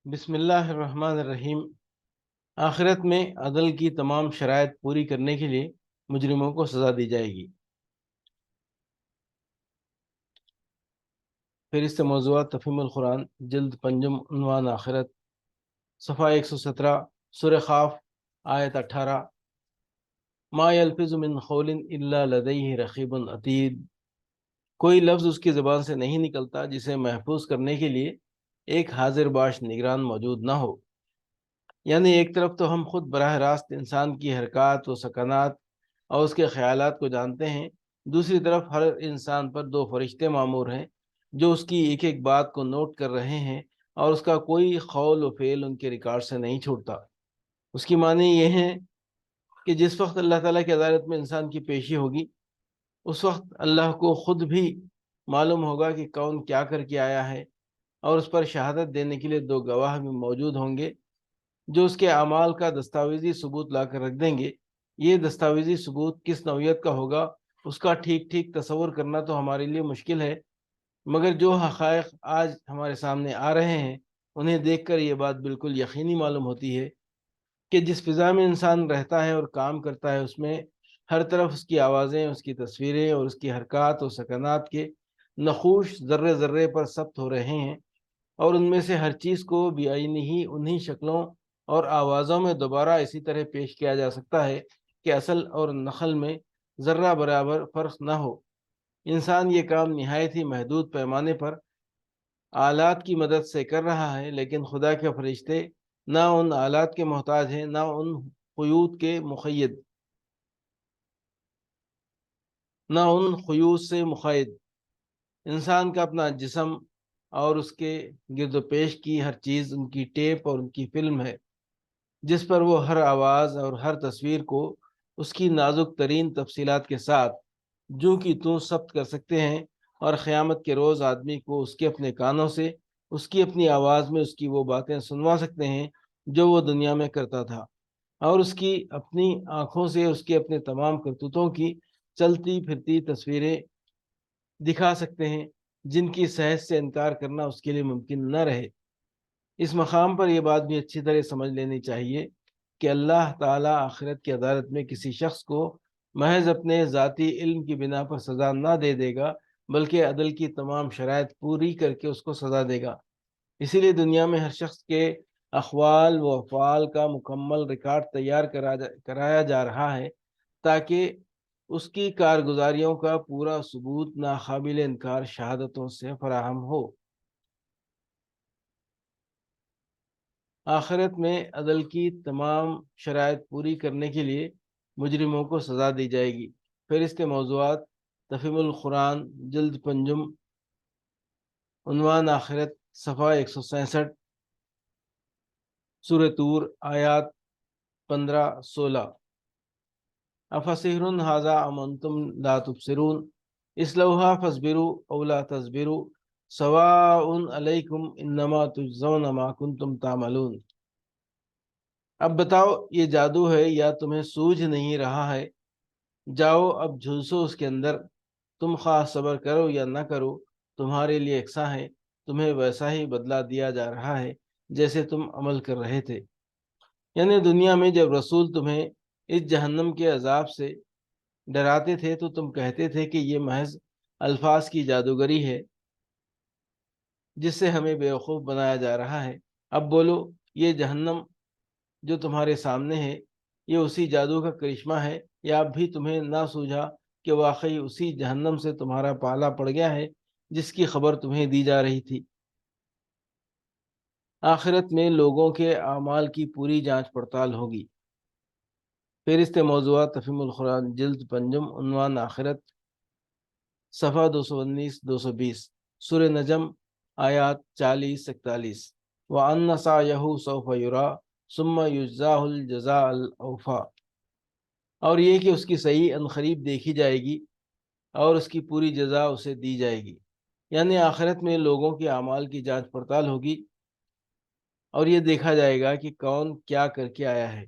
بسم اللہ الرحمن الرحیم۔ آخرت میں عدل کی تمام شرائط پوری کرنے کے لیے مجرموں کو سزا دی جائے گی۔ پھر اس سے موضوعات تفہیم القرآن جلد پنجم عنوان آخرت صفحہ 117 سورہ خاف آیت 18 ما یلفظ من قول الا لدیہ رقیب عتید، کوئی لفظ اس کی زبان سے نہیں نکلتا جسے محفوظ کرنے کے لیے ایک حاضر باش نگران موجود نہ ہو۔ یعنی ایک طرف تو ہم خود براہ راست انسان کی حرکات و سکنات اور اس کے خیالات کو جانتے ہیں، دوسری طرف ہر انسان پر دو فرشتے مامور ہیں جو اس کی ایک ایک بات کو نوٹ کر رہے ہیں اور اس کا کوئی قول و فعل ان کے ریکارڈ سے نہیں چھوٹتا۔ اس کی معنی یہ ہے کہ جس وقت اللہ تعالیٰ کی عدالت میں انسان کی پیشی ہوگی، اس وقت اللہ کو خود بھی معلوم ہوگا کہ کون کیا کر کے آیا ہے، اور اس پر شہادت دینے کے لیے دو گواہ بھی موجود ہوں گے جو اس کے اعمال کا دستاویزی ثبوت لا کر رکھ دیں گے۔ یہ دستاویزی ثبوت کس نوعیت کا ہوگا اس کا ٹھیک ٹھیک تصور کرنا تو ہمارے لیے مشکل ہے، مگر جو حقائق آج ہمارے سامنے آ رہے ہیں انہیں دیکھ کر یہ بات بالکل یقینی معلوم ہوتی ہے کہ جس فضا میں انسان رہتا ہے اور کام کرتا ہے اس میں ہر طرف اس کی آوازیں، اس کی تصویریں اور اس کی حرکات و سکنات کے نقوش ذرے ذرے پر ثبت ہو رہے ہیں، اور ان میں سے ہر چیز کو بعینی ہی انہی شکلوں اور آوازوں میں دوبارہ اسی طرح پیش کیا جا سکتا ہے کہ اصل اور نقل میں ذرہ برابر فرق نہ ہو۔ انسان یہ کام نہایت ہی محدود پیمانے پر آلات کی مدد سے کر رہا ہے، لیکن خدا کے فرشتے نہ ان آلات کے محتاج ہیں، نہ ان قیود کے مقید، نہ ان قیود سے مقید۔ انسان کا اپنا جسم اور اس کے گرد و پیش کی ہر چیز ان کی ٹیپ اور ان کی فلم ہے، جس پر وہ ہر آواز اور ہر تصویر کو اس کی نازک ترین تفصیلات کے ساتھ جو کہ توں ثبت کر سکتے ہیں، اور قیامت کے روز آدمی کو اس کے اپنے کانوں سے اس کی اپنی آواز میں اس کی وہ باتیں سنوا سکتے ہیں جو وہ دنیا میں کرتا تھا، اور اس کی اپنی آنکھوں سے اس کے اپنے تمام کرتوتوں کی چلتی پھرتی تصویریں دکھا سکتے ہیں جن کی صحت سے انکار کرنا اس کے لیے ممکن نہ رہے۔ اس مقام پر یہ بات بھی اچھی طرح سمجھ لینی چاہیے کہ اللہ تعالیٰ آخرت کی عدالت میں کسی شخص کو محض اپنے ذاتی علم کی بنا پر سزا نہ دے دے گا، بلکہ عدل کی تمام شرائط پوری کر کے اس کو سزا دے گا۔ اسی لیے دنیا میں ہر شخص کے اقوال و افعال کا مکمل ریکارڈ تیار کرایا جا رہا ہے تاکہ اس کی کارگزاریوں کا پورا ثبوت ناقابل انکار شہادتوں سے فراہم ہو۔ آخرت میں عدل کی تمام شرائط پوری کرنے کے لیے مجرموں کو سزا دی جائے گی۔ پھر اس کے موضوعات تفہیم القرآن جلد پنجم عنوان آخرت صفحہ 167 سورہ طور آیات 15-16 افسحر ھذا ام انتم لا تبصرون اصلوها فاصبروا او لا تصبروا سواء علیکم انما تجزون ما کنتم تعملون۔ اب بتاؤ یہ جادو ہے یا تمہیں سوجھ نہیں رہا ہے؟ جاؤ اب جھلسو اس کے اندر، تم خواہ صبر کرو یا نہ کرو تمہارے لیے یکساں ہے، تمہیں ویسا ہی بدلہ دیا جا رہا ہے جیسے تم عمل کر رہے تھے۔ یعنی دنیا میں جب رسول تمہیں اس جہنم کے عذاب سے ڈراتے تھے تو تم کہتے تھے کہ یہ محض الفاظ کی جادوگری ہے جس سے ہمیں بیوقوف بنایا جا رہا ہے۔ اب بولو، یہ جہنم جو تمہارے سامنے ہے یہ اسی جادو کا کرشمہ ہے، یا اب بھی تمہیں نہ سوجھا کہ واقعی اسی جہنم سے تمہارا پالا پڑ گیا ہے جس کی خبر تمہیں دی جا رہی تھی؟ آخرت میں لوگوں کے اعمال کی پوری جانچ پڑتال ہوگی۔ پھر اس کے موضوعات تفہیم القرآن جلد پنجم عنوان آخرت صفحہ 219-220 سورہ نجم آیات 40-41 وَأَنَّ سَعْيَهُ سَوْفَ يُرَىٰ ثُمَّ يُجْزَاهُ الْجَزَاءَ الْأَوْفَىٰ، اور یہ کہ اس کی صحیح عنقریب دیکھی جائے گی اور اس کی پوری جزا اسے دی جائے گی۔ یعنی آخرت میں لوگوں کے اعمال کی جانچ پڑتال ہوگی اور یہ دیکھا جائے گا کہ کون کیا کر کے آیا ہے۔